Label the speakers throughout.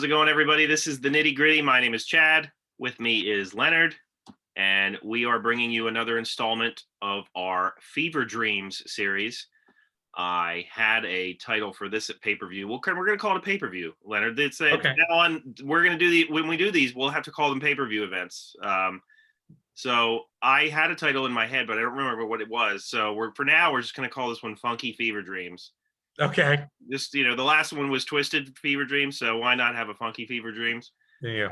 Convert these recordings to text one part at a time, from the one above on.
Speaker 1: it going, everybody? This is the Nitty Gritty. My name is Chad. With me is Leonard, and we are bringing you another installment of our Fever Dreams series. I had a title for this at pay-per-view. We're going to call it a pay-per-view, Leonard. It's
Speaker 2: Okay.
Speaker 1: now on. We're going to do when we do these, we'll have to call them pay-per-view events. So I had a title in my head, but I don't remember what it was. So we're just going to call this one Funky Fever Dreams.
Speaker 2: Okay.
Speaker 1: Just, the last one was Twisted Fever Dreams, so why not have a Funky Fever Dreams?
Speaker 2: Yeah.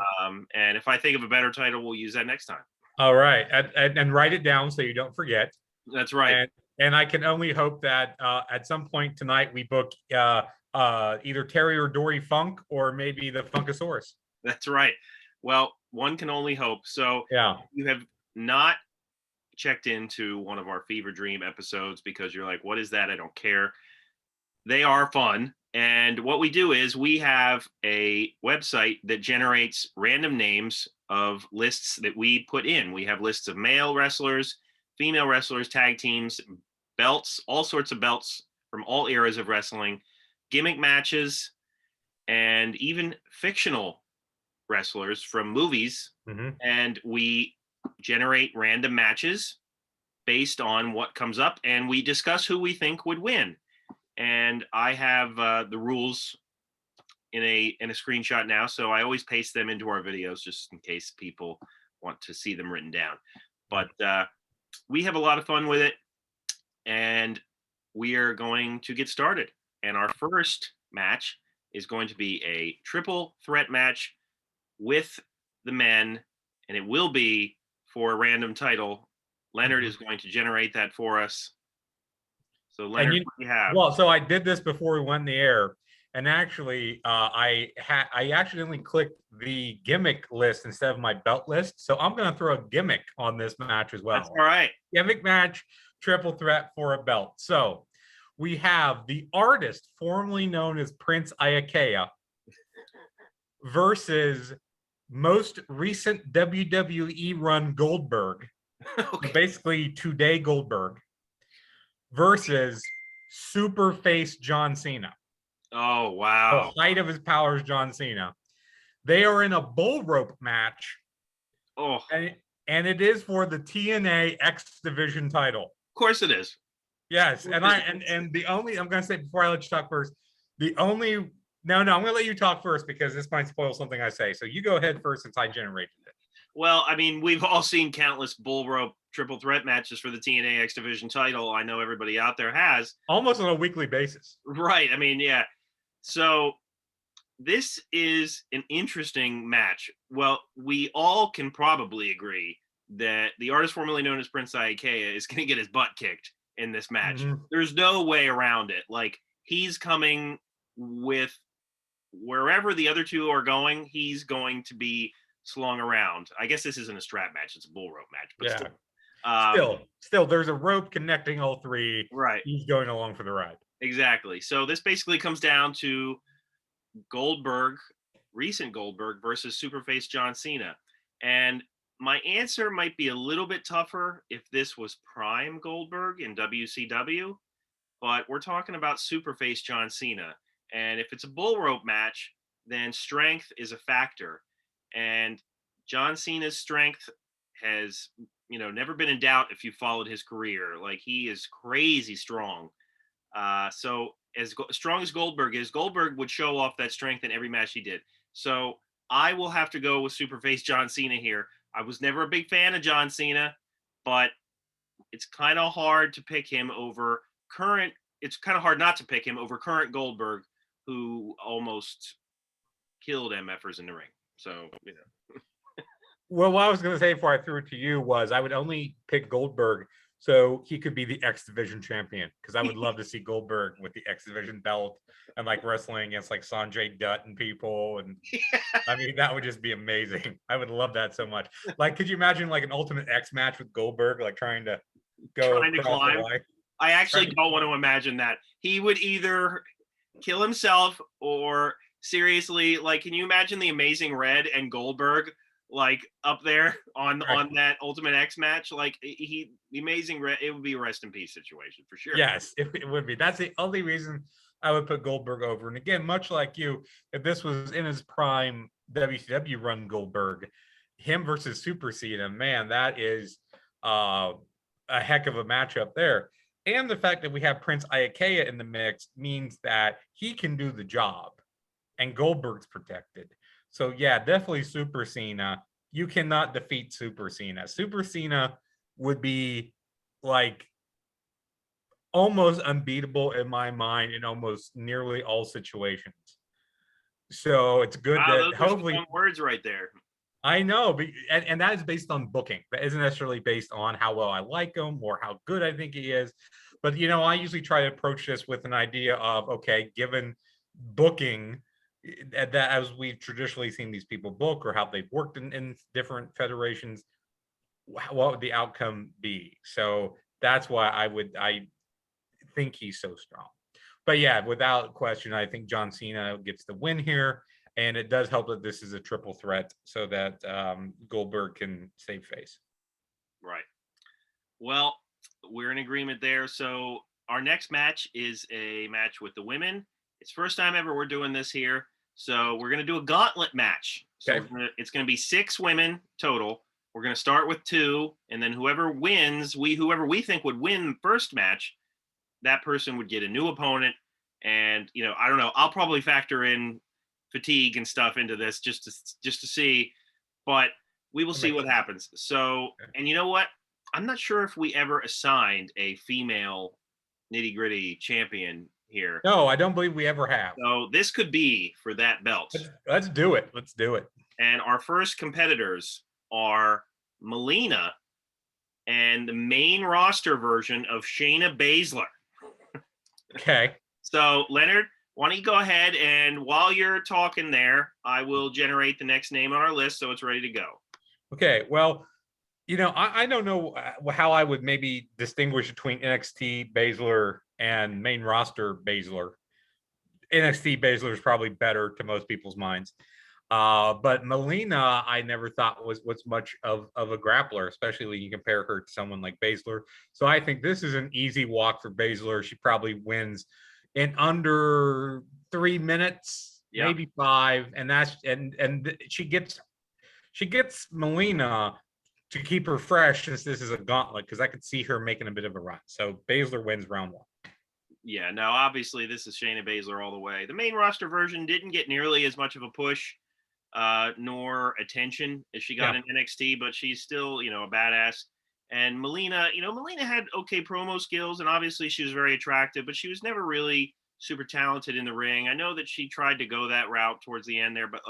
Speaker 1: And if I think of a better title, we'll use that next time.
Speaker 2: All right, and write it down so you don't forget.
Speaker 1: That's right.
Speaker 2: And I can only hope that at some point tonight we book either Terry or Dory Funk, or maybe the Funkasaurus.
Speaker 1: That's right. Well, one can only hope. So
Speaker 2: yeah,
Speaker 1: you have not checked into one of our Fever Dream episodes because you're like, what is that? I don't care. They are fun. And what we do is we have a website that generates random names of lists that we put in. We have lists of male wrestlers, female wrestlers, tag teams, belts, all sorts of belts from all eras of wrestling, gimmick matches, and even fictional wrestlers from movies.
Speaker 2: Mm-hmm.
Speaker 1: And we generate random matches based on what comes up, and we discuss who we think would win. And I have the rules in a screenshot now, so I always paste them into our videos just in case people want to see them written down. But we have a lot of fun with it, and we are going to get started. And our first match is going to be a triple threat match with the men, and it will be for a random title. Leonard is going to generate that for us. So Leonard, what do you have?
Speaker 2: Well, so I did this before we went in the air, and actually, I accidentally clicked the gimmick list instead of my belt list. So I'm going to throw a gimmick on this match as well.
Speaker 1: That's all right.
Speaker 2: Gimmick match, triple threat for a belt. So we have the artist formerly known as Prince Iaukea versus most recent WWE run Goldberg,
Speaker 1: Okay.
Speaker 2: basically today Goldberg, versus Superface John Cena.
Speaker 1: Oh, wow.
Speaker 2: The height of his powers, John Cena. They are in a bull rope match.
Speaker 1: Oh.
Speaker 2: And it is for the TNA X Division title.
Speaker 1: Of course it is.
Speaker 2: Yes. And the only, I'm going to say before I let you talk first, I'm going to let you talk first because this might spoil something I say. So you go ahead first since I generated it.
Speaker 1: Well, I mean, we've all seen countless bull rope triple threat matches for the TNA X Division title. I know everybody out there has.
Speaker 2: Almost on a weekly basis.
Speaker 1: Right. I mean, yeah. So this is an interesting match. Well, we all can probably agree that the artist formerly known as Prince Iaukea is going to get his butt kicked in this match. Mm-hmm. There's no way around it. Like, he's coming with wherever the other two are going, he's going to be slung around. I guess this isn't a strap match, it's a bull rope match, but
Speaker 2: still there's a rope connecting all three.
Speaker 1: Right.
Speaker 2: He's going along for the ride.
Speaker 1: Exactly. So this basically comes down to Goldberg, recent Goldberg versus Superface John Cena. And my answer might be a little bit tougher if this was prime Goldberg in WCW, but we're talking about Superface John Cena. And if it's a bull rope match, then strength is a factor. And John Cena's strength has, never been in doubt if you followed his career. Like, he is crazy strong. So as strong as Goldberg is, Goldberg would show off that strength in every match he did. So I will have to go with Superface John Cena here. I was never a big fan of John Cena, but it's kind of hard to pick him over current. It's kind of hard not to pick him over current Goldberg, who almost killed MFers in the ring. So,
Speaker 2: Well, what I was going to say before I threw it to you was I would only pick Goldberg so he could be the X Division champion, because I would love to see Goldberg with the X Division belt and like wrestling against like Sanjay Dutt and people. And I mean, that would just be amazing. I would love that so much. Like, could you imagine like an Ultimate X match with Goldberg, like trying to
Speaker 1: climb? I actually don't want to imagine that. He would either kill himself or seriously, like, can you imagine the Amazing Red and Goldberg like up there on that Ultimate X match? Like, the Amazing Red, it would be a rest in peace situation for sure.
Speaker 2: Yes, it would be. That's the only reason I would put Goldberg over. And again, much like you, if this was in his prime WCW run Goldberg, him versus Super Cena, man, that is a heck of a matchup there. And the fact that we have Prince Iaukea in the mix means that he can do the job and Goldberg's protected. So yeah, definitely Super Cena. You cannot defeat Super Cena. Super Cena would be like almost unbeatable in my mind in almost nearly all situations. So it's good
Speaker 1: Wow,
Speaker 2: that
Speaker 1: those are
Speaker 2: hopefully
Speaker 1: strong words right there.
Speaker 2: I know, and that is based on booking. That isn't necessarily based on how well I like him or how good I think he is. But you know, I usually try to approach this with an idea of okay, given booking that as we've traditionally seen these people book or how they've worked in different federations, what would the outcome be? So that's why I think he's so strong. But yeah, without question, I think John Cena gets the win here. And it does help that this is a triple threat so that Goldberg can save face.
Speaker 1: Right. Well, we're in agreement there. So our next match is a match with the women. It's first time ever we're doing this here. So we're going to do a gauntlet match. So
Speaker 2: Okay.
Speaker 1: it's going to be 6 women total. We're going to start with 2, and then whoever wins, whoever we think would win the first match, that person would get a new opponent. And I don't know. I'll probably factor in fatigue and stuff into this just to see, but we will see what happens. So, and you know what? I'm not sure if we ever assigned a female Nitty Gritty champion here.
Speaker 2: No, I don't believe we ever have.
Speaker 1: So this could be for that belt.
Speaker 2: Let's do it. Let's do it.
Speaker 1: And our first competitors are Melina and the main roster version of Shayna Baszler.
Speaker 2: Okay.
Speaker 1: So, Leonard, why don't you go ahead, and while you're talking there, I will generate the next name on our list so it's ready to go.
Speaker 2: Okay. Well, I don't know how I would maybe distinguish between NXT Baszler and main roster Baszler. NXT Baszler is probably better to most people's minds. But Melina, I never thought was much of a grappler, especially when you compare her to someone like Baszler. So I think this is an easy walk for Baszler. She probably wins in under 3 minutes, maybe 5, and that's and she gets Melina to keep her fresh since this is a gauntlet, because I could see her making a bit of a run. So Baszler wins round 1.
Speaker 1: Yeah, no, obviously this is Shayna Baszler all the way. The main roster version didn't get nearly as much of a push nor attention as she got in NXT, but she's still, a badass. And Melina, Melina had okay promo skills, and obviously she was very attractive, but she was never really super talented in the ring. I know that she tried to go that route towards the end there, but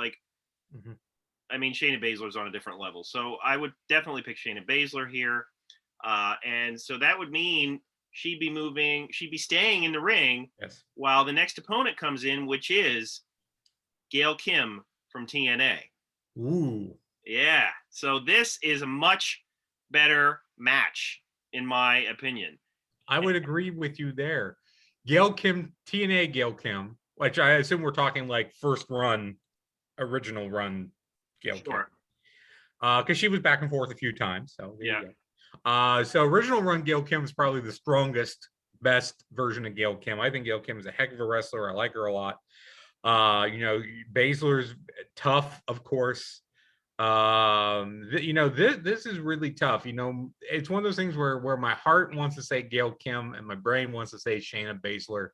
Speaker 1: I mean, Shayna Baszler's on a different level. So I would definitely pick Shayna Baszler here. And so that would mean she'd be staying in the ring while the next opponent comes in, which is Gail Kim from TNA.
Speaker 2: Ooh.
Speaker 1: Yeah. So this is a much better match, in my opinion.
Speaker 2: I would agree with you there. Gail Kim, TNA Gail Kim, which I assume we're talking like first run, original run Gail Kim. Because she was back and forth a few times. So so original run Gail Kim is probably the strongest, best version of Gail Kim. I think Gail Kim is a heck of a wrestler. I like her a lot. Baszler's tough, of course. This is really tough. It's one of those things where my heart wants to say Gail Kim and my brain wants to say Shayna Baszler.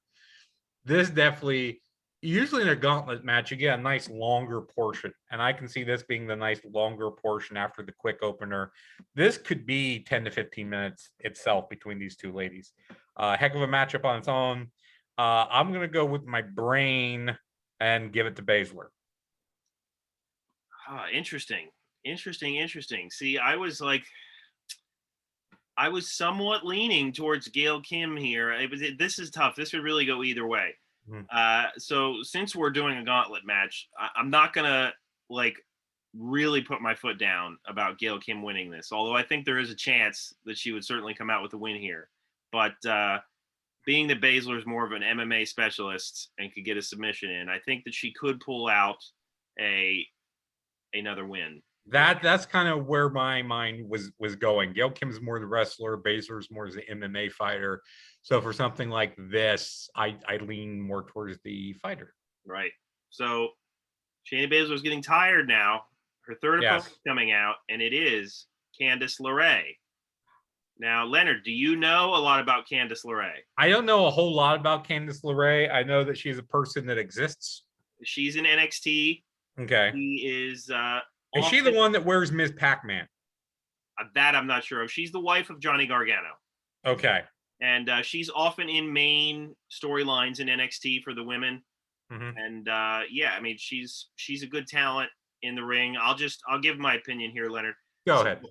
Speaker 2: This definitely, usually in a gauntlet match, you get a nice longer portion, and I can see this being the nice longer portion after the quick opener. This could be 10 to 15 minutes itself between these two ladies. Heck of a matchup on its own. I'm going to go with my brain and give it to Baszler.
Speaker 1: Interesting. See, I was somewhat leaning towards Gail Kim here. This is tough. This would really go either way. So since we're doing a gauntlet match, I'm not gonna really put my foot down about Gail Kim winning this. Although I think there is a chance that she would certainly come out with a win here. But being that Baszler is more of an MMA specialist and could get a submission in, I think that she could pull out another win.
Speaker 2: That's kind of where my mind was going. Gail Kim's more the wrestler, Baszler's more the MMA fighter. So for something like this, I lean more towards the fighter.
Speaker 1: Right. So Shayna Baszler's getting tired now. Her third opponent
Speaker 2: Yes.
Speaker 1: coming out, and it is Candice LeRae. Now, Leonard, do you know a lot about Candice LeRae?
Speaker 2: I don't know a whole lot about Candice LeRae. I know that she's a person that exists.
Speaker 1: She's in NXT.
Speaker 2: Okay.
Speaker 1: She is
Speaker 2: Is she the one that wears Ms. Pac-Man?
Speaker 1: That I'm not sure of. She's the wife of Johnny Gargano.
Speaker 2: Okay.
Speaker 1: And she's often in main storylines in NXT for the women.
Speaker 2: Mhm.
Speaker 1: And yeah, I mean, she's a good talent in the ring. I'll give my opinion here, Leonard.
Speaker 2: Go ahead.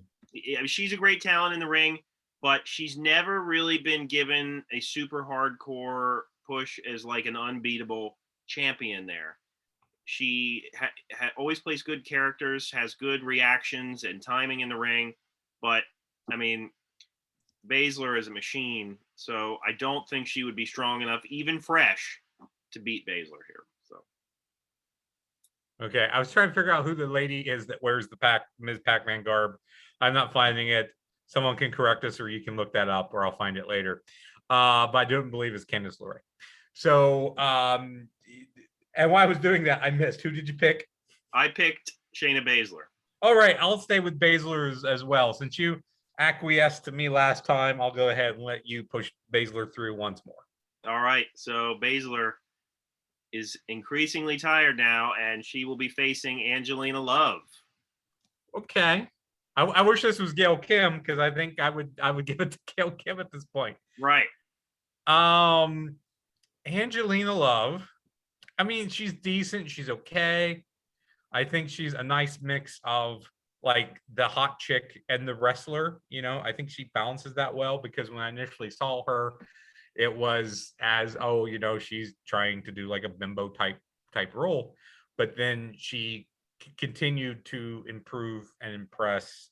Speaker 1: She's a great talent in the ring, but she's never really been given a super hardcore push as like an unbeatable champion there. She always plays good characters, has good reactions and timing in the ring, but I mean, Baszler is a machine, so I don't think she would be strong enough, even fresh, to beat Baszler here. So
Speaker 2: Okay, I was trying to figure out who the lady is that wears the Ms. Pac-Man garb. I'm not finding it. Someone can correct us, or you can look that up, or I'll find it later. But I don't believe it's Candice LeRae. So, and while I was doing that, I missed. Who did you pick?
Speaker 1: I picked Shayna Baszler.
Speaker 2: All right, I'll stay with Baszler as well. Since you acquiesced to me last time, I'll go ahead and let you push Baszler through once more.
Speaker 1: All right, so Baszler is increasingly tired now, and she will be facing Angelina Love.
Speaker 2: Okay. I wish this was Gail Kim, because I think I would give it to Gail Kim at this point.
Speaker 1: Right.
Speaker 2: Angelina Love. I mean, she's decent. She's okay. I think she's a nice mix of like the hot chick and the wrestler. You know, I think she balances that well, because when I initially saw her, it was as, oh, you know, she's trying to do like a bimbo type role, but then she continued to improve and impress,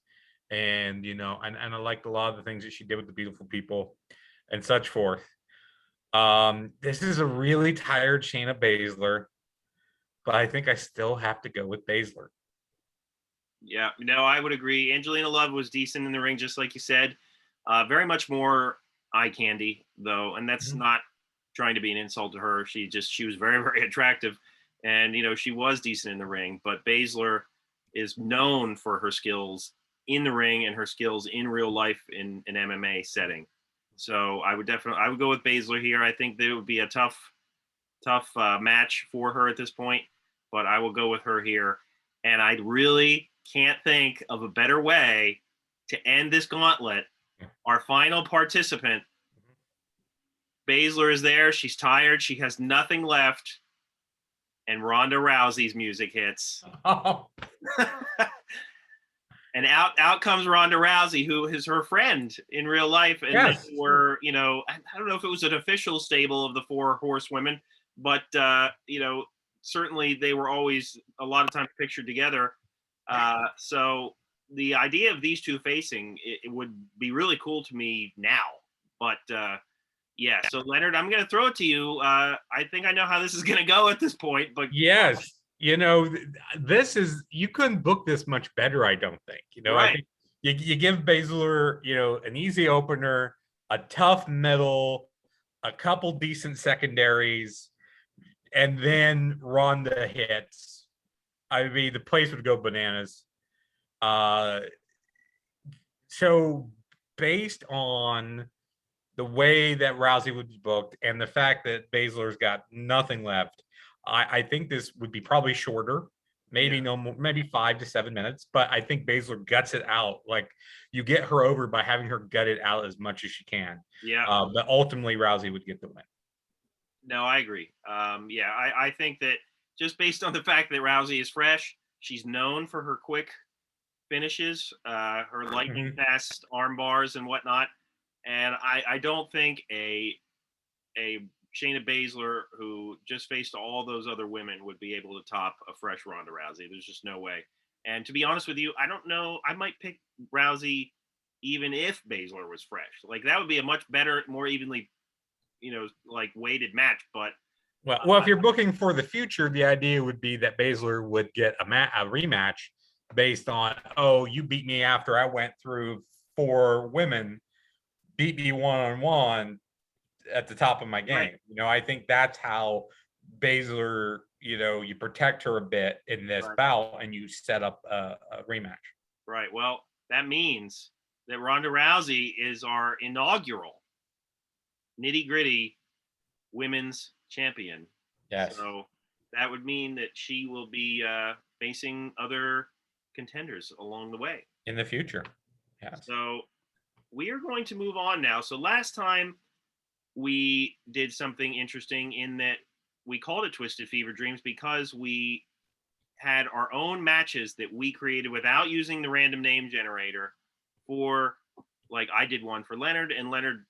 Speaker 2: and you know, and I liked a lot of the things that she did with the beautiful people and such forth. This is a really tired Shayna Baszler, but I think I still have to go with Baszler.
Speaker 1: Yeah, no, I would agree. Angelina Love was decent in the ring, just like you said. Very much more eye candy, though, and that's not trying to be an insult to her. She was very, very attractive, and you know, she was decent in the ring. But Baszler is known for her skills in the ring and her skills in real life in an MMA setting. So I would go with Baszler here. I think that it would be a tough match for her at this point, but I will go with her here. And I really can't think of a better way to end this gauntlet. Our final participant, Baszler, is there. She's tired. She has nothing left. And Ronda Rousey's music hits.
Speaker 2: Oh.
Speaker 1: And out comes Ronda Rousey, who is her friend in real life. And
Speaker 2: yes.
Speaker 1: They were, you know, I don't know if it was an official stable of the 4 horsewomen, but, you know, certainly they were always a lot of times pictured together. So the idea of these two facing, it would be really cool to me now. But yeah, so Leonard, I'm going to throw it to you. I think I know how this is going to go at this point. But
Speaker 2: yes, you know, this is, you couldn't book this much better, I don't think. You know,
Speaker 1: right.
Speaker 2: I think you give Baszler, you know, an easy opener, a tough middle, a couple decent secondaries, and then Ronda hits. I mean, the place would go bananas. So based on the way that Rousey would be booked and the fact that Baszler's got nothing left, I think this would be probably shorter, maybe no more, maybe 5 to 7 minutes. But I think Baszler guts it out. Like, you get her over by having her gut it out as much as she can.
Speaker 1: Yeah.
Speaker 2: But ultimately, Rousey would get the win.
Speaker 1: No, I agree. Yeah, I think that just based on the fact that Rousey is fresh, she's known for her quick finishes, her lightning fast arm bars and whatnot. And I don't think a Shayna Baszler, who just faced all those other women, would be able to top a fresh Ronda Rousey. There's just no way. And to be honest with you, I don't know. I might pick Rousey even if Baszler was fresh. Like, that would be a much better, more evenly, you know, like weighted match. But
Speaker 2: well, if you're booking for the future, the idea would be that Baszler would get a rematch based on, oh, you beat me after I went through 4 women, beat me one-on-one at the top of my game.
Speaker 1: Right.
Speaker 2: You know, I think that's how Baszler, you know, you protect her a bit in this
Speaker 1: Right.
Speaker 2: bout and you set up a rematch.
Speaker 1: Right. Well, that means that Ronda Rousey is our inaugural nitty gritty women's champion.
Speaker 2: Yes.
Speaker 1: So that would mean that she will be facing other contenders along the way
Speaker 2: in the future.
Speaker 1: Yes. So we are going to move on now. So last time we did something interesting in that we called it Twisted Fever Dreams because we had our own matches that we created without using the random name generator for, like, I did one for Leonard, and Leonard,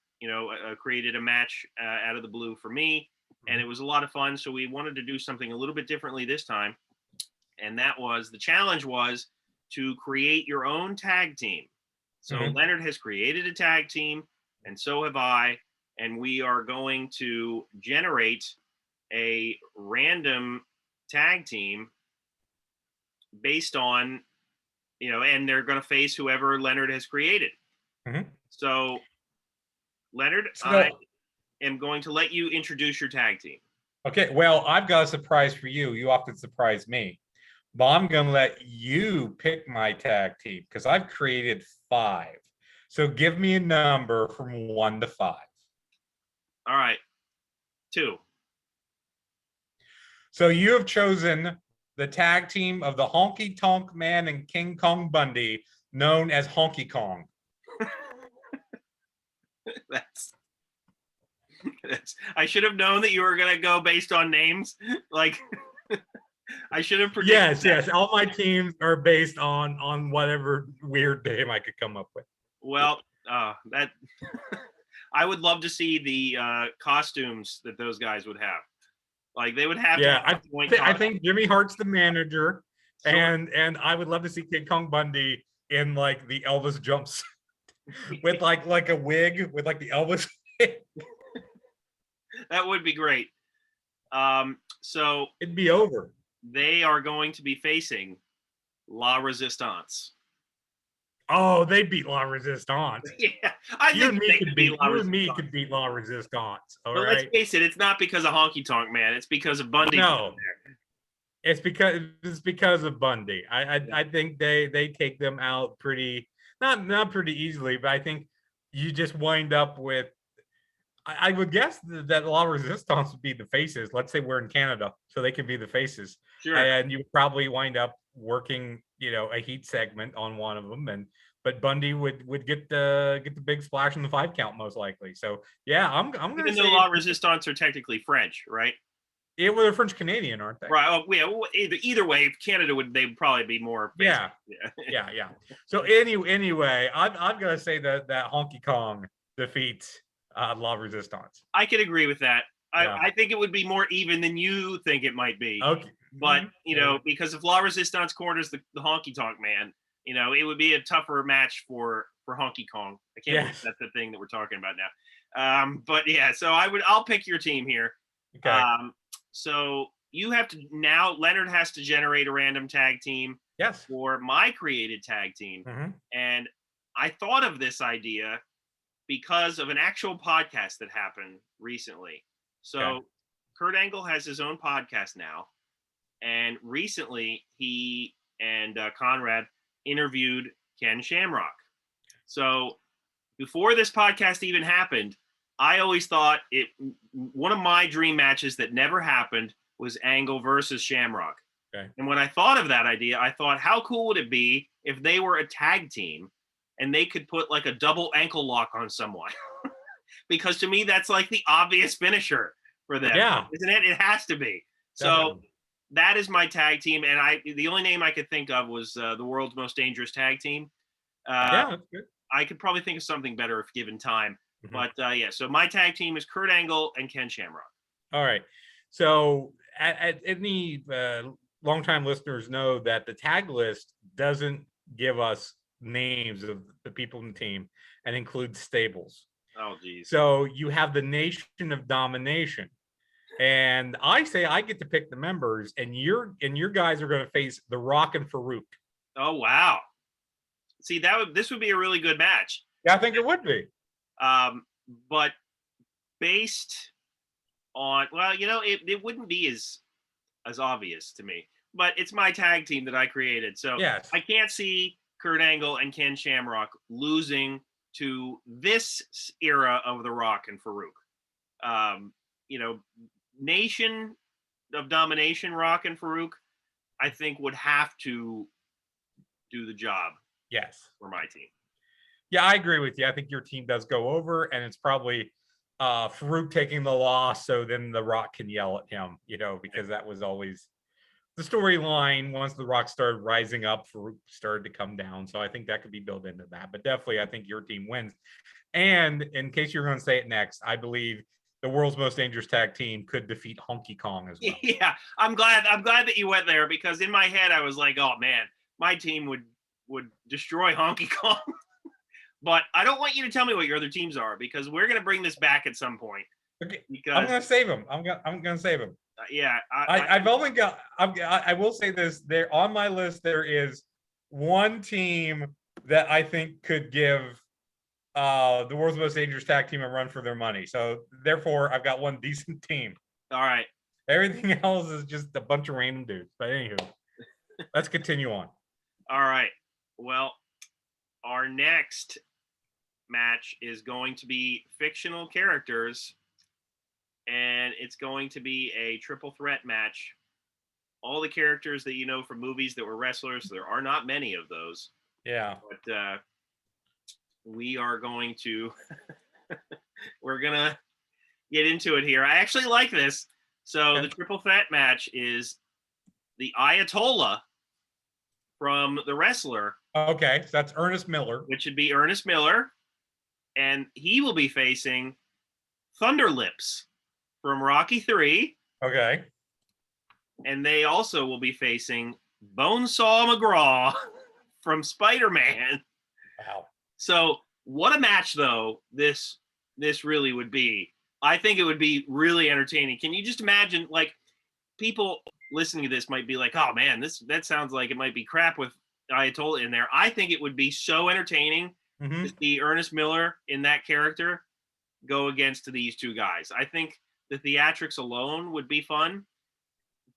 Speaker 1: created a match out of the blue for me, and it was a lot of fun. So we wanted to do something a little bit differently this time. And that was, the challenge was to create your own tag team. So Leonard has created a tag team, and so have I, and we are going to generate a random tag team based on, and they're going to face whoever Leonard has created. So, Leonard, I am going to let you introduce your tag team.
Speaker 2: Okay, well, I've got a surprise for you. You often surprise me. But I'm going to let you pick my tag team because I've created 5. So give me a number from 1 to 5.
Speaker 1: All right. 2.
Speaker 2: So you have chosen the tag team of the Honky Tonk Man and King Kong Bundy, known as Honky Kong.
Speaker 1: That's I should have known that you were going to go based on names. Like, I should have predicted.
Speaker 2: Yes. All my teams are based on whatever weird name I could come up with.
Speaker 1: Well, that I would love to see the costumes that those guys would have. Like, they would have.
Speaker 2: Yeah, I think Jimmy Hart's the manager, sure. and I would love to see King Kong Bundy in like the Elvis jumpsuit with like a wig with like the Elvis.
Speaker 1: That would be great. So
Speaker 2: it'd be over.
Speaker 1: They are going to be facing La Resistance.
Speaker 2: Oh, they beat La Resistance.
Speaker 1: Yeah, I think
Speaker 2: you and me could beat La Resistance. All right.
Speaker 1: Let's face it, it's not because of Honky Tonk Man. It's because of Bundy.
Speaker 2: No, it's because of Bundy. I think they take them out pretty not pretty easily, but I think you just wind up with. I would guess that La Resistance would be the faces. Let's say we're in Canada, so they can be the faces.
Speaker 1: Sure.
Speaker 2: And you probably wind up working, a heat segment on one of them, but Bundy would get the big splash in the 5 count most likely. So yeah, I'm gonna say.
Speaker 1: Even though La Resistance are technically French, right?
Speaker 2: Yeah, well, they're French Canadian, aren't they?
Speaker 1: Right. Oh, yeah. Either way, Canada they'd probably be more.
Speaker 2: Yeah. So anyway, I'm gonna say that Honky Kong defeats La Resistance.
Speaker 1: I could agree with that. I think it would be more even than you think it might be.
Speaker 2: Okay.
Speaker 1: But, because if La Resistance corners the Honky Tonk Man, it would be a tougher match for Honky Kong. I can't believe that's the thing that we're talking about now. But yeah, so I'll pick your team here.
Speaker 2: Okay.
Speaker 1: So you have to now. Leonard has to generate a random tag team.
Speaker 2: Yes.
Speaker 1: For my created tag team, and I thought of this idea because of an actual podcast that happened recently. So Kurt Angle has his own podcast now, and recently he and Conrad interviewed Ken Shamrock. So before this podcast even happened, I always thought one of my dream matches that never happened was Angle versus Shamrock.
Speaker 2: Okay.
Speaker 1: And when I thought of that idea, I thought, how cool would it be if they were a tag team and they could put like a double ankle lock on someone? Because to me, that's like the obvious finisher for them.
Speaker 2: Yeah.
Speaker 1: Isn't it? It has to be. So that is my tag team. And the only name I could think of was the World's Most Dangerous Tag Team.
Speaker 2: That's good.
Speaker 1: I could probably think of something better if given time. But so my tag team is Kurt Angle and Ken Shamrock.
Speaker 2: All right. So any longtime listeners know that the tag list doesn't give us names of the people in the team and includes stables.
Speaker 1: Oh, geez.
Speaker 2: So you have the Nation of Domination. And I say I get to pick the members, and your guys are going to face The Rock and Farooq.
Speaker 1: Oh wow. See, this would be a really good match.
Speaker 2: Yeah, I think it would be.
Speaker 1: But based on, well, it wouldn't be as obvious to me. But it's my tag team that I created, so
Speaker 2: Yes.
Speaker 1: I can't see Kurt Angle and Ken Shamrock losing to this era of The Rock and Farooq. Nation of Domination, Rock and Farooq, I think would have to do the job.
Speaker 2: Yes.
Speaker 1: For my team.
Speaker 2: Yeah, I agree with you. I think your team does go over, and it's probably Farooq taking the loss, so then The Rock can yell at him, because that was always the storyline. Once The Rock started rising up, Farooq started to come down. So I think that could be built into that. But definitely, I think your team wins. And in case you're going to say it next, I believe the world's most dangerous tag team could defeat Honky Kong as well.
Speaker 1: Yeah, I'm glad that you went there, because in my head I was like, oh man, my team would destroy Honky Kong. But I don't want you to tell me what your other teams are, because we're going to bring this back at some point.
Speaker 2: Okay.
Speaker 1: Because
Speaker 2: I'm going to save him. I'm going to save him.
Speaker 1: Yeah,
Speaker 2: I've only got. I will say this: there on my list, there is one team that I think could give the world's most dangerous tag team a run for their money. So therefore, I've got one decent team.
Speaker 1: All right.
Speaker 2: Everything else is just a bunch of random dudes. But anywho, let's continue on.
Speaker 1: All right. Well, our next match is going to be fictional characters. And it's going to be a triple threat match. All the characters that you know from movies that were wrestlers. There are not many of those.
Speaker 2: Yeah.
Speaker 1: But we are going to we're gonna get into it here. I actually like this. So
Speaker 2: Okay.
Speaker 1: The triple threat match is the Ayatollah from The Wrestler.
Speaker 2: Okay, so that's Ernest Miller.
Speaker 1: Which would be Ernest Miller. And he will be facing Thunderlips from Rocky 3.
Speaker 2: Okay.
Speaker 1: And they also will be facing Bonesaw McGraw from Spider-Man.
Speaker 2: Wow.
Speaker 1: So what a match, though, this really would be. I think it would be really entertaining. Can you just imagine, like, people listening to this might be like, oh, man, that sounds like it might be crap with Ayatollah in there. I think it would be so entertaining to see Ernest Miller in that character go against these two guys. I think the theatrics alone would be fun.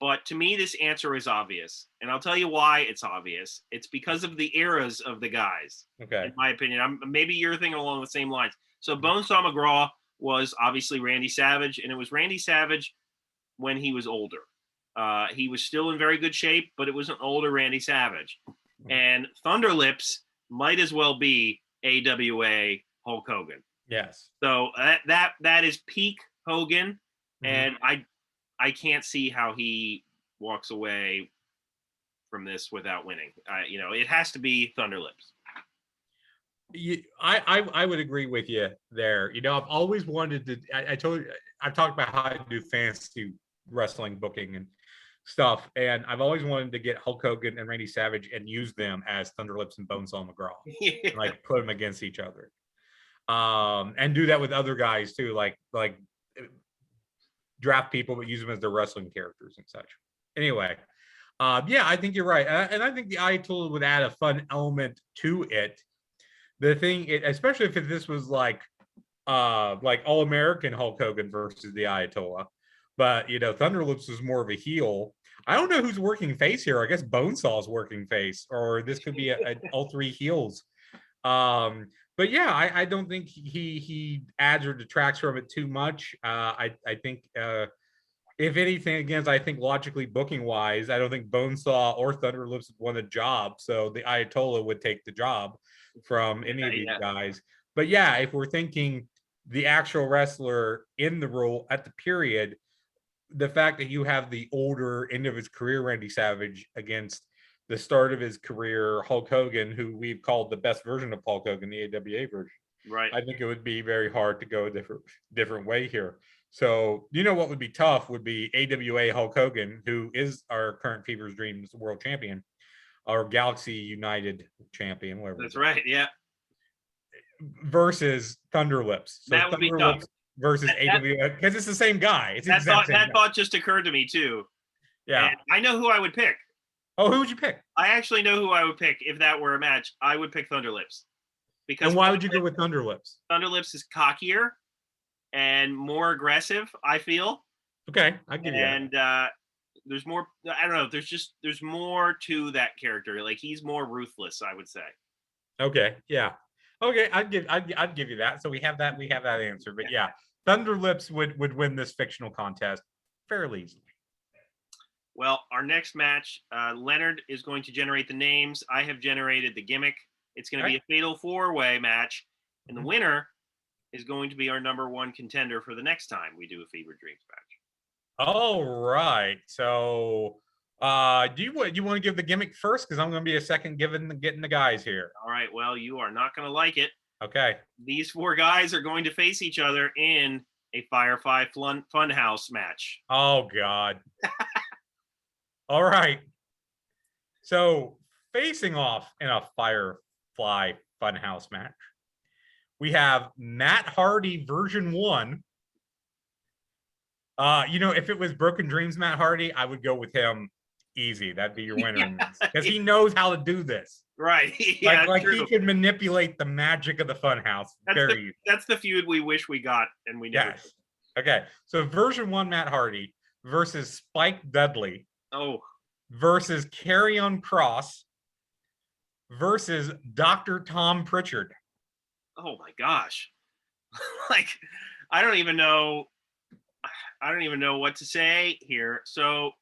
Speaker 1: But to me, this answer is obvious. And I'll tell you why it's obvious. It's because of the eras of the guys,
Speaker 2: okay,
Speaker 1: in my opinion. Maybe you're thinking along the same lines. So Bonesaw McGraw was obviously Randy Savage, and it was Randy Savage when he was older. He was still in very good shape, but it was an older Randy Savage. And Thunderlips might as well be AWA Hulk Hogan.
Speaker 2: Yes.
Speaker 1: So that is peak Hogan, and I can't see how he walks away from this without winning. It has to be Thunderlips.
Speaker 2: I would agree with you there. I've always wanted to. I've talked about how I do fantasy wrestling booking and stuff, and I've always wanted to get Hulk Hogan and Randy Savage and use them as Thunderlips and Bonesaw McGraw, and, like, put them against each other, and do that with other guys too, like draft people but use them as their wrestling characters and such. Anyway, yeah, I think you're right, and I think the Ayatollah would add a fun element to it. The thing, especially if this was like All American Hulk Hogan versus the Ayatollah, but Thunderlips was more of a heel. I don't know who's working face here. I guess Bonesaw's working face, or this could be all three heels. But yeah, I don't think he adds or detracts from it too much. I think if anything, again, I think logically booking wise, I don't think Bonesaw or Thunderlips would won a job, so the Ayatollah would take the job from any of these guys. But yeah, if we're thinking the actual wrestler in the role at the period, the fact that you have the older end of his career Randy Savage against the start of his career Hulk Hogan, who we've called the best version of Hulk Hogan, the AWA version.
Speaker 1: Right.
Speaker 2: I think it would be very hard to go a different way here. So, what would be tough would be AWA Hulk Hogan, who is our current Fever's Dreams world champion, or Galaxy United champion, whatever.
Speaker 1: That's right, yeah.
Speaker 2: Versus Thunderlips. So
Speaker 1: that would be tough.
Speaker 2: Versus AWA, because it's the same guy. It's
Speaker 1: that thought just occurred to me too.
Speaker 2: Yeah.
Speaker 1: And I know who I would pick.
Speaker 2: Oh, who would you pick?
Speaker 1: I actually know who I would pick if that were a match. I would pick Thunderlips. Because
Speaker 2: And why would you go with Thunderlips?
Speaker 1: Thunderlips is cockier and more aggressive, I feel.
Speaker 2: Okay, I'll give you that.
Speaker 1: And there's more, I don't know, there's more to that character. Like, he's more ruthless, I would say.
Speaker 2: Okay, yeah. Okay, I'd give you that. So we have that answer. But yeah, Thunderlips would win this fictional contest fairly easily.
Speaker 1: Well, our next match, Leonard is going to generate the names. I have generated the gimmick. It's going to be a fatal 4-way match, and the winner is going to be our number 1 contender for the next time we do a Fever Dreams match.
Speaker 2: All right. So, do you want to give the gimmick first? Because I'm going to be a second getting the guys here.
Speaker 1: All right. Well, you are not going to like it.
Speaker 2: Okay.
Speaker 1: These 4 guys are going to face each other in a Firefly Funhouse match.
Speaker 2: Oh God. All right. So, facing off in a Firefly Funhouse match, we have Matt Hardy version 1. If it was Broken Dreams Matt Hardy, I would go with him easy. That'd be your winner because he knows how to do this.
Speaker 1: Right. Yeah,
Speaker 2: like he can manipulate the magic of the Funhouse.
Speaker 1: That's the feud we wish we got and we never.
Speaker 2: Yes. Okay. So version 1 Matt Hardy versus Spike Dudley.
Speaker 1: Oh.
Speaker 2: Versus Karrion Kross versus Dr. Tom Pritchard.
Speaker 1: Oh my gosh. Like, I don't even know what to say here. So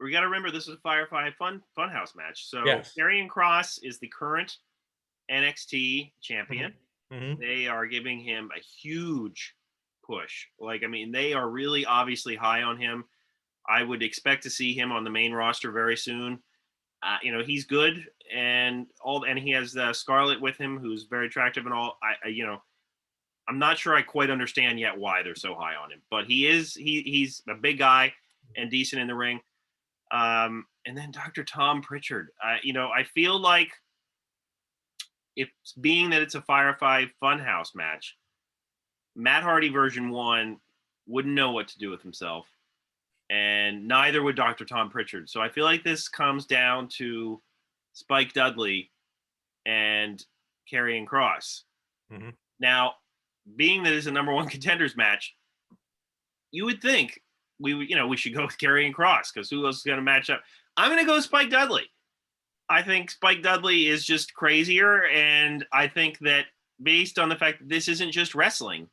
Speaker 1: we got to remember this is a Firefly Funhouse match. So
Speaker 2: yes.
Speaker 1: Karrion Kross is the current NXT champion.
Speaker 2: Mm-hmm.
Speaker 1: They are giving him a huge push. Like, I mean, they are really obviously high on him. I would expect to see him on the main roster very soon. He's good, and he has Scarlett with him, who's very attractive and all. I'm not sure I quite understand yet why they're so high on him, but he's a big guy and decent in the ring. And then Dr. Tom Pritchard. I feel like being that it's a Firefly Funhouse match, Matt Hardy version 1 wouldn't know what to do with himself. And neither would Dr. Tom Pritchard. So I feel like this comes down to Spike Dudley and Karrion Kross.
Speaker 2: Mm-hmm.
Speaker 1: Now, being that it's a number 1 contenders match, you would think we should go with Karrion Kross because who else is going to match up? I'm going to go with Spike Dudley. I think Spike Dudley is just crazier, and I think that based on the fact that this isn't just wrestling,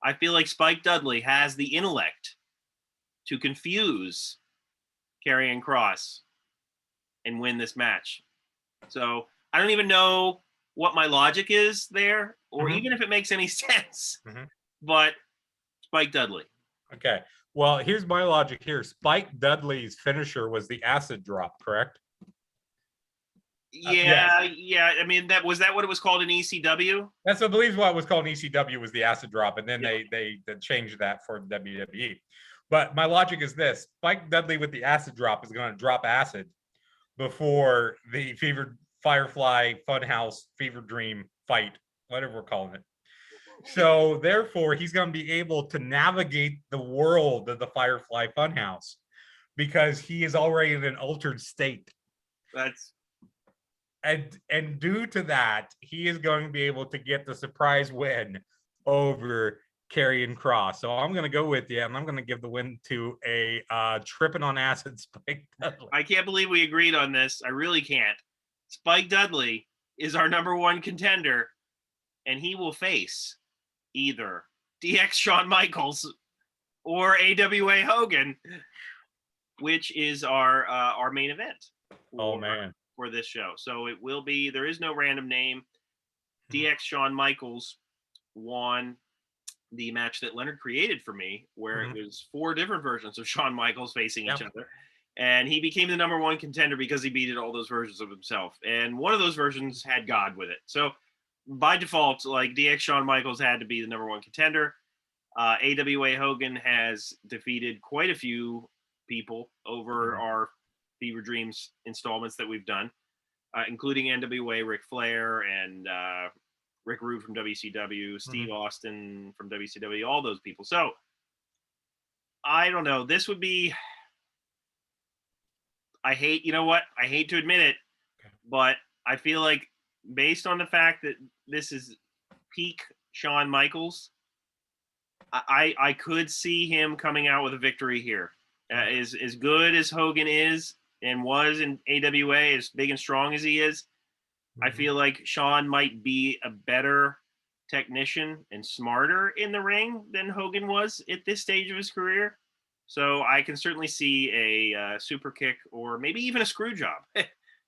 Speaker 1: I feel like Spike Dudley has the intellect to confuse Karrion Kross and win this match. So I don't even know what my logic is there, or even if it makes any sense. But Spike Dudley.
Speaker 2: Okay. Well, here's my logic here. Spike Dudley's finisher was the acid drop, correct?
Speaker 1: Yeah. I mean, was that what it was called in ECW?
Speaker 2: That's, I believe, what it was called in ECW was the acid drop, and then they changed that for WWE. But my logic is this: Spike Dudley with the acid drop is going to drop acid before the Firefly Funhouse Fever Dream fight, whatever we're calling it. So therefore, he's going to be able to navigate the world of the Firefly Funhouse because he is already in an altered state. And due to that, he is going to be able to get the surprise win over Karrion Kross. So I'm going to go with you, and I'm going to give the win to a tripping on acid Spike Dudley.
Speaker 1: I can't believe we agreed on this. I really can't. Spike Dudley is our number 1 contender, and he will face either DX Shawn Michaels or AWA Hogan, which is our main event. For this show. So it will be, there is no random name. DX Shawn Michaels won the match that Leonard created for me, where it was 4 different versions of Shawn Michaels facing each other. And he became the number 1 contender because he beat all those versions of himself. And one of those versions had God with it. So by default, like, DX Shawn Michaels had to be the number 1 contender. AWA Hogan has defeated quite a few people over our Fever Dreams installments that we've done, including NWA Ric Flair and Rick Rude from WCW, Steve Austin from WCW, all those people. So I don't know. This would be, you know what? I hate to admit it, but I feel like based on the fact that this is peak Shawn Michaels, I could see him coming out with a victory here. As good as Hogan is and was in AWA, as big and strong as he is, I feel like Shawn might be a better technician and smarter in the ring than Hogan was at this stage of his career. So I can certainly see a super kick or maybe even a screw job.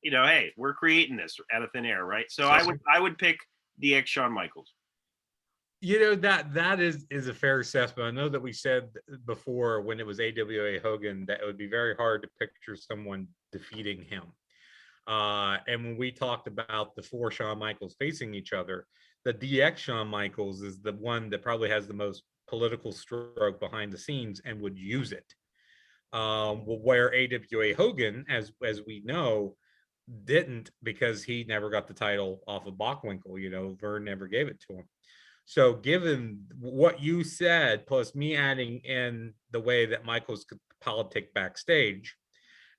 Speaker 1: You know, hey, we're creating this out of thin air, right? So I would pick DX Shawn Michaels.
Speaker 2: You know, that is a fair assessment. I know that we said before when it was AWA Hogan that it would be very hard to picture someone defeating him. And when we talked about the 4 Shawn Michaels facing each other, the DX Shawn Michaels is the one that probably has the most political stroke behind the scenes and would use it. Where AWA Hogan, as we know, didn't, because he never got the title off of Bockwinkel. You know, Vern never gave it to him. So given what you said, plus me adding in the way that Michaels could politic backstage,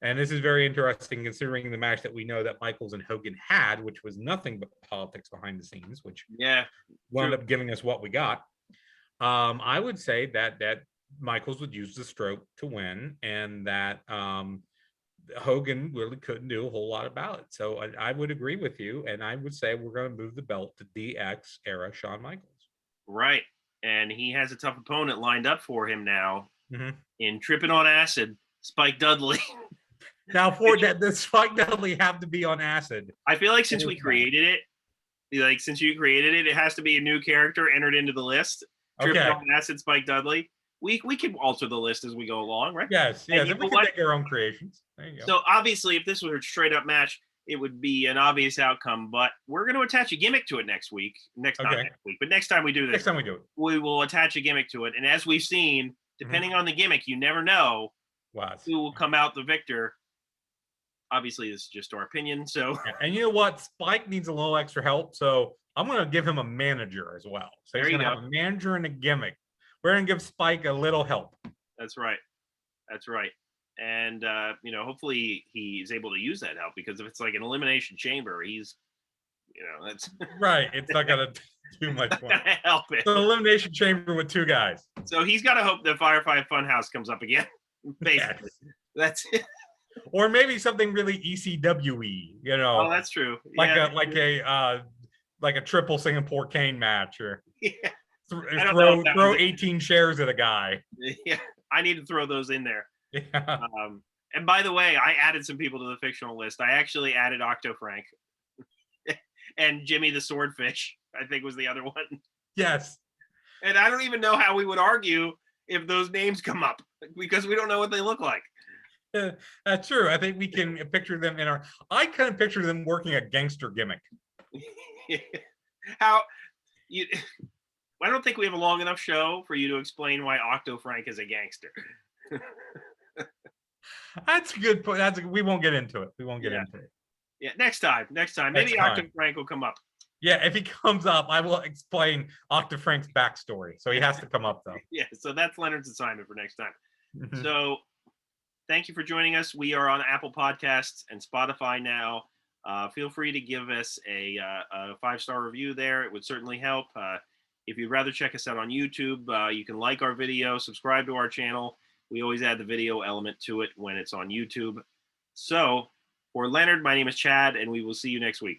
Speaker 2: and this is very interesting considering the match that we know that Michaels and Hogan had, which was nothing but politics behind the scenes, which wound up giving us what we got. I would say that Michaels would use the stroke to win, and that Hogan really couldn't do a whole lot about it. So I would agree with you, and I would say we're going to move the belt to DX era Shawn Michaels.
Speaker 1: Right, and he has a tough opponent lined up for him now in Tripping on Acid, Spike Dudley.
Speaker 2: Now, for that, does Spike Dudley have to be on acid?
Speaker 1: I feel like since we created it, since you created it, it has to be a new character entered into the list. Tripping on Acid, Spike Dudley. We can alter the list as we go along, right?
Speaker 2: Yes. And we can make our own creations. There you go.
Speaker 1: So obviously, if this were a straight up match, it would be an obvious outcome. But we're going to attach a gimmick to it next week. Not next week, but next time we do this, we will attach a gimmick to it. And as we've seen, depending on the gimmick, you never know who will come out the victor. Obviously, this is just our opinion. So,
Speaker 2: and you know what? Spike needs a little extra help. So I'm going to give him a manager as well. So he's going to have a manager and a gimmick. We're going to give Spike a little help.
Speaker 1: That's right. That's right. And, you know, hopefully he's able to use that help, because if it's like an elimination chamber, he's, you know, that's
Speaker 2: right. It's not going to do much fun.
Speaker 1: Help it.
Speaker 2: It's an elimination chamber with 2 guys.
Speaker 1: So he's got to hope that Firefly Funhouse comes up again. Basically. That's it.
Speaker 2: Or maybe something really ECW-y, you know.
Speaker 1: Oh, that's true.
Speaker 2: Like a triple Singapore cane match, or throw 18 shares at a guy.
Speaker 1: Yeah, I need to throw those in there.
Speaker 2: Yeah.
Speaker 1: And by the way, I added some people to the fictional list. I actually added Octo Frank and Jimmy the Swordfish, I think was the other one.
Speaker 2: Yes.
Speaker 1: And I don't even know how we would argue if those names come up, because we don't know what they look like.
Speaker 2: Yeah, that's true. I think we can picture them I kind of picture them working a gangster gimmick.
Speaker 1: I don't think we have a long enough show for you to explain why Octo Frank is a gangster.
Speaker 2: That's a good point. We won't get into it.
Speaker 1: Yeah, next time. Maybe Octo Frank will come up.
Speaker 2: Yeah, if he comes up, I will explain Octo Frank's backstory. So he has to come up, though.
Speaker 1: Yeah, so that's Leonard's assignment for next time. So thank you for joining us. We are on Apple Podcasts and Spotify now. Feel free to give us a 5-star review there. It would certainly help. If you'd rather check us out on YouTube, you can like our video, subscribe to our channel. We always add the video element to it when it's on YouTube. So for Leonard, my name is Chad, and we will see you next week.